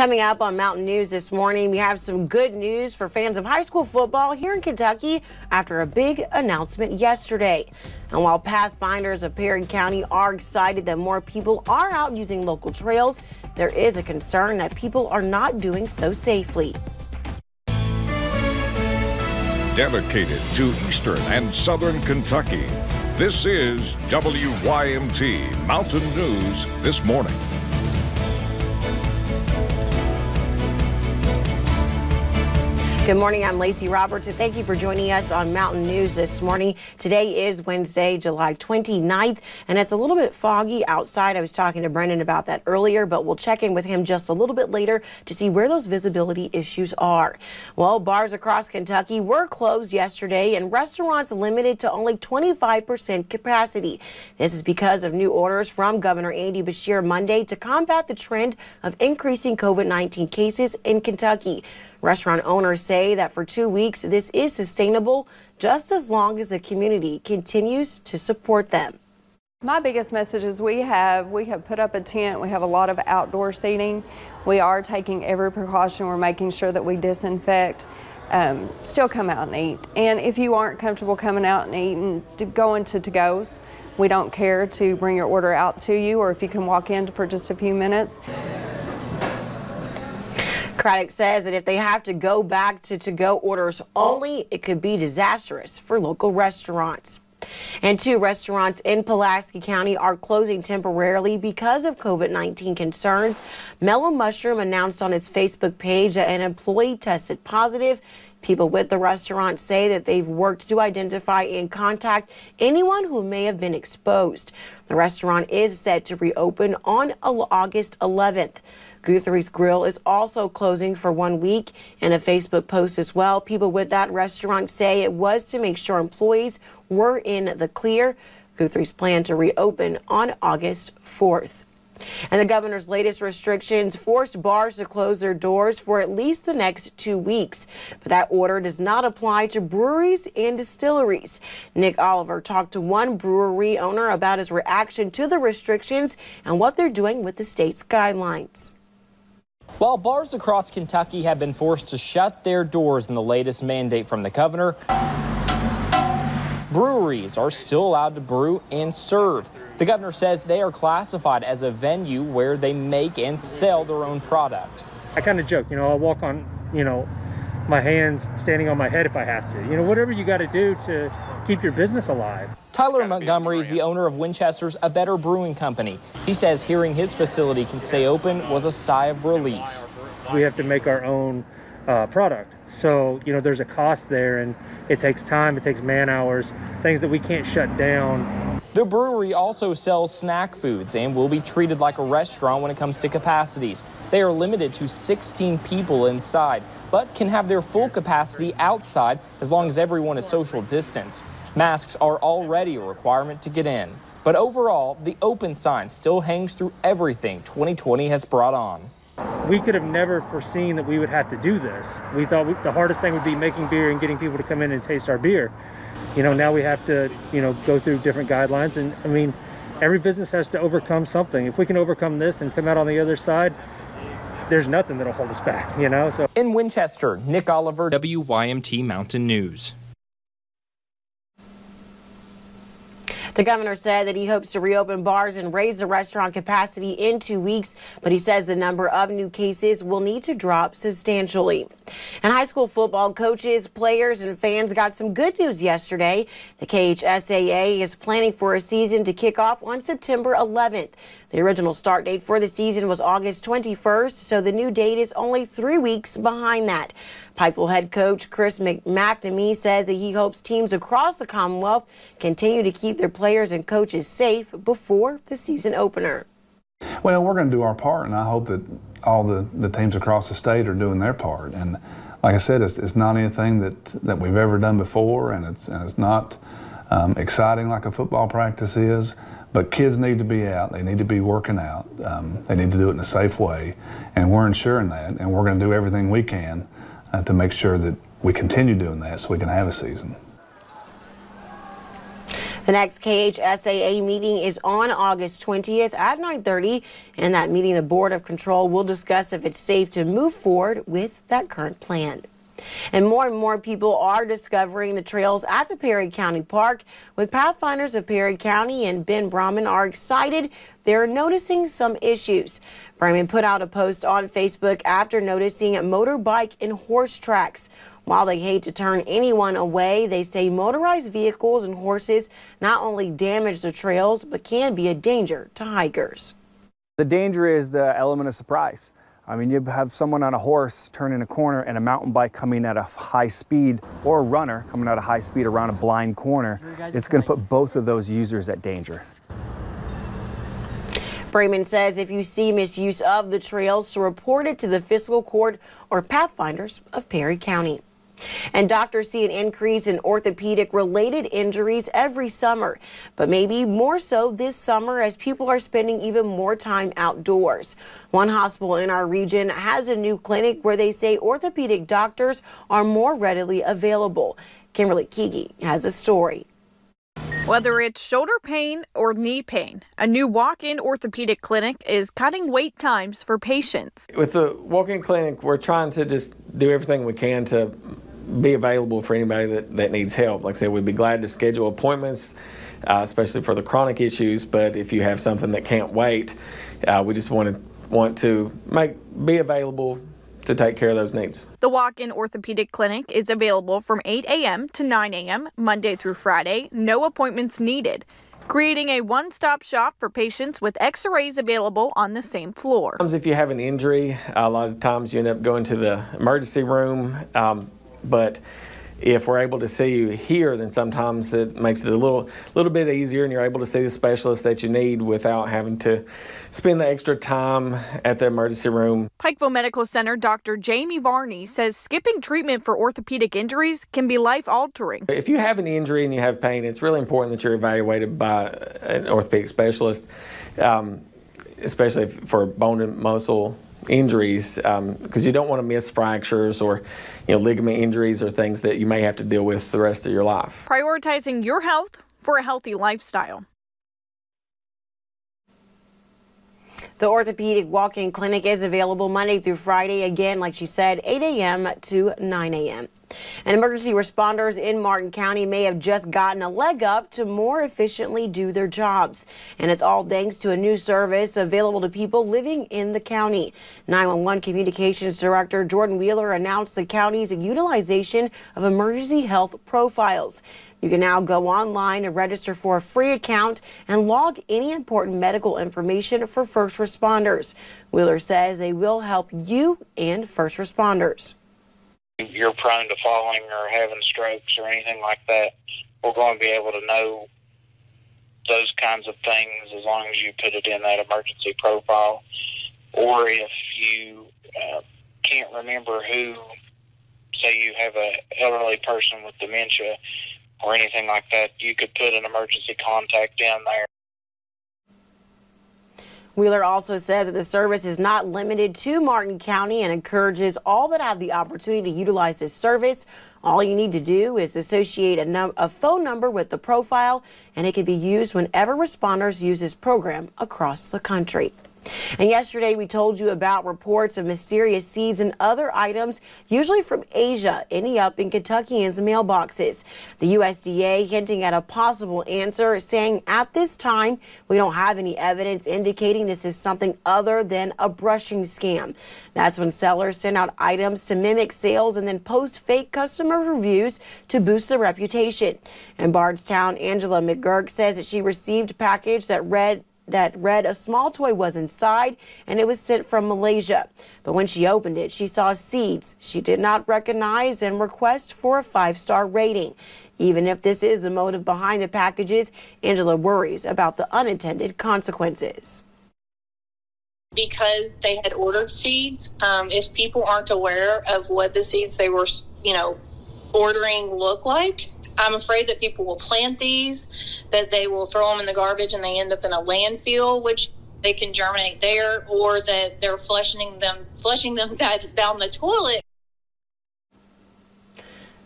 Coming up on Mountain News this morning, we have some good news for fans of high school football here in Kentucky after a big announcement yesterday. And while Pathfinders of Perry County are excited that more people are out using local trails, there is a concern that people are not doing so safely. Dedicated to Eastern and Southern Kentucky, this is WYMT Mountain News This Morning. Good morning, I'm Lacey Roberts, and thank you for joining us on Mountain News this morning. Today is Wednesday, July 29th, and it's a little bit foggy outside. I was talking to Brendan about that earlier, but we'll check in with him just a little bit later to see where those visibility issues are. Well, bars across Kentucky were closed yesterday, and restaurants limited to only 25% capacity. This is because of new orders from Governor Andy Beshear Monday to combat the trend of increasing COVID-19 cases in Kentucky. Restaurant owners say that for 2 weeks, this is sustainable just as long as the community continues to support them. My biggest message is we have put up a tent. We have a lot of outdoor seating. We are taking every precaution. We're making sure that we disinfect. Still come out and eat. And if you aren't comfortable coming out and eating, go into to-goes. We don't care to bring your order out to you, or if you can walk in for just a few minutes. Craddock says that if they have to go back to to-go orders only, it could be disastrous for local restaurants. And 2 restaurants in Pulaski County are closing temporarily because of COVID-19 concerns. Mellow Mushroom announced on its Facebook page that an employee tested positive. People with the restaurant say that they've worked to identify and contact anyone who may have been exposed. The restaurant is set to reopen on August 11th. Guthrie's Grill is also closing for 1 week. In a Facebook post as well, people with that restaurant say it was to make sure employees were in the clear. Guthrie's plan to reopen on August 4th. And the governor's latest restrictions forced bars to close their doors for at least the next 2 weeks. But that order does not apply to breweries and distilleries. Nick Oliver talked to one brewery owner about his reaction to the restrictions and what they're doing with the state's guidelines. While bars across Kentucky have been forced to shut their doors in the latest mandate from the governor, breweries are still allowed to brew and serve. The governor says they are classified as a venue where they make and sell their own product. I kind of joke, I'll walk on, my hands standing on my head if I have to. Whatever you got to do to keep your business alive. Tyler Montgomery is the owner of Winchester's A Better Brewing Company. He says hearing his facility can stay open was a sigh of relief. We have to make our own product. So, there's a cost there, and it takes time, it takes man hours, things that we can't shut down. The brewery also sells snack foods and will be treated like a restaurant when it comes to capacities. They are limited to 16 people inside, but can have their full capacity outside as long as everyone is social distance. Masks are already a requirement to get in. But overall, the open sign still hangs through everything 2020 has brought on. We could have never foreseen that we would have to do this. We thought the hardest thing would be making beer and getting people to come in and taste our beer. Now we have to, go through different guidelines. And every business has to overcome something. If we can overcome this and come out on the other side, there's nothing that'll hold us back, So in Winchester, Nick Oliver, WYMT Mountain News. The governor said that he hopes to reopen bars and raise the restaurant capacity in 2 weeks, but he says the number of new cases will need to drop substantially. And high school football coaches, players, and fans got some good news yesterday. The KHSAA is planning for a season to kick off on September 11th. The original start date for the season was August 21st, so the new date is only 3 weeks behind that. Pikeville head coach Chris McNamee says that he hopes teams across the Commonwealth continue to keep their players and coaches safe before the season opener. Well, we're going to do our part, and I hope that all the teams across the state are doing their part. And like I said, it's not anything that we've ever done before, and it's not exciting like a football practice is. But kids need to be out. They need to be working out. They need to do it in a safe way, and we're ensuring that. And we're going to do everything we can to make sure that we continue doing that so we can have a season. The next KHSAA meeting is on August 20th at 9:30. In that meeting, the Board of Control will discuss if it's safe to move forward with that current plan. And more people are discovering the trails at the Perry County Park. With Pathfinders of Perry County and Ben Brahman are excited. They're noticing some issues. Brahman put out a post on Facebook after noticing motorbike and horse tracks. While they hate to turn anyone away, they say motorized vehicles and horses not only damage the trails, but can be a danger to hikers. The danger is the element of surprise. I mean, you have someone on a horse turning a corner and a mountain bike coming at a high speed, or a runner coming at a high speed around a blind corner. It's going to put both of those users at danger. Brayman says if you see misuse of the trails, to report it to the fiscal court or Pathfinders of Perry County. And doctors see an increase in orthopedic-related injuries every summer, but maybe more so this summer as people are spending even more time outdoors. One hospital in our region has a new clinic where they say orthopedic doctors are more readily available. Kimberly Keegi has a story. Whether it's shoulder pain or knee pain, a new walk-in orthopedic clinic is cutting wait times for patients. With the walk-in clinic, we're trying to just do everything we can to be available for anybody that needs help. Like I said, we'd be glad to schedule appointments, especially for the chronic issues, but if you have something that can't wait, we just want to be available to take care of those needs. The walk-in orthopedic clinic is available from 8 a.m. to 9 a.m. Monday through Friday, no appointments needed, creating a one-stop shop for patients with x-rays available on the same floor. If you have an injury, a lot of times you end up going to the emergency room, but if we're able to see you here, then sometimes it makes it a little bit easier and you're able to see the specialist that you need without having to spend the extra time at the emergency room. Pikeville Medical Center Dr. Jamie Varney says skipping treatment for orthopedic injuries can be life-altering. If you have an injury and you have pain, it's really important that you're evaluated by an orthopedic specialist, especially for bone and muscle injuries, because you don't want to miss fractures or ligament injuries or things that you may have to deal with the rest of your life. Prioritizing your health for a healthy lifestyle. The orthopedic walk-in clinic is available Monday through Friday, again, like she said, 8 a.m. to 9 a.m. And emergency responders in Martin County may have just gotten a leg up to more efficiently do their jobs. And it's all thanks to a new service available to people living in the county. 911 Communications Director Jordan Wheeler announced the county's utilization of emergency health profiles. You can now go online and register for a free account and log any important medical information for first responders. Wheeler says they will help you and first responders. If you're prone to falling or having strokes or anything like that, we're going to be able to know those kinds of things as long as you put it in that emergency profile. Or if you can't remember who, say you have an elderly person with dementia or anything like that, you could put an emergency contact in there. Wheeler also says that the service is not limited to Martin County and encourages all that have the opportunity to utilize this service. All you need to do is associate a phone number with the profile, and it can be used whenever responders use this program across the country. And yesterday we told you about reports of mysterious seeds and other items, usually from Asia, ending up in Kentuckians' mailboxes. The USDA hinting at a possible answer, saying at this time we don't have any evidence indicating this is something other than a brushing scam. That's when sellers send out items to mimic sales and then post fake customer reviews to boost their reputation. In Bardstown, Angela McGurk says that she received a package that read a small toy was inside and it was sent from Malaysia. But when she opened it, she saw seeds she did not recognize and request for a 5-star rating. Even if this is the motive behind the packages, Angela worries about the unintended consequences. Because they had ordered seeds, if people aren't aware of what the seeds they were, ordering look like, I'm afraid that people will plant these, that they will throw them in the garbage and they end up in a landfill, which they can germinate there, or that they're flushing them down the toilet.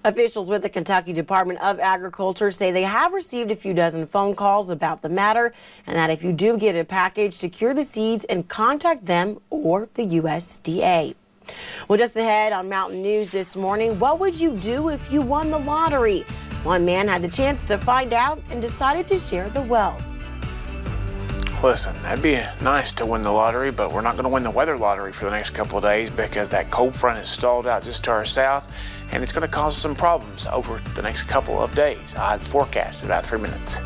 Officials with the Kentucky Department of Agriculture say they have received a few dozen phone calls about the matter, and that if you do get a package, secure the seeds and contact them or the USDA. Well, just ahead on Mountain News this morning, what would you do if you won the lottery? One man had the chance to find out and decided to share the wealth. Listen, that'd be nice to win the lottery, but we're not going to win the weather lottery for the next couple of days because that cold front is stalled out just to our south, and it's going to cause some problems over the next couple of days. I forecast in about 3 minutes.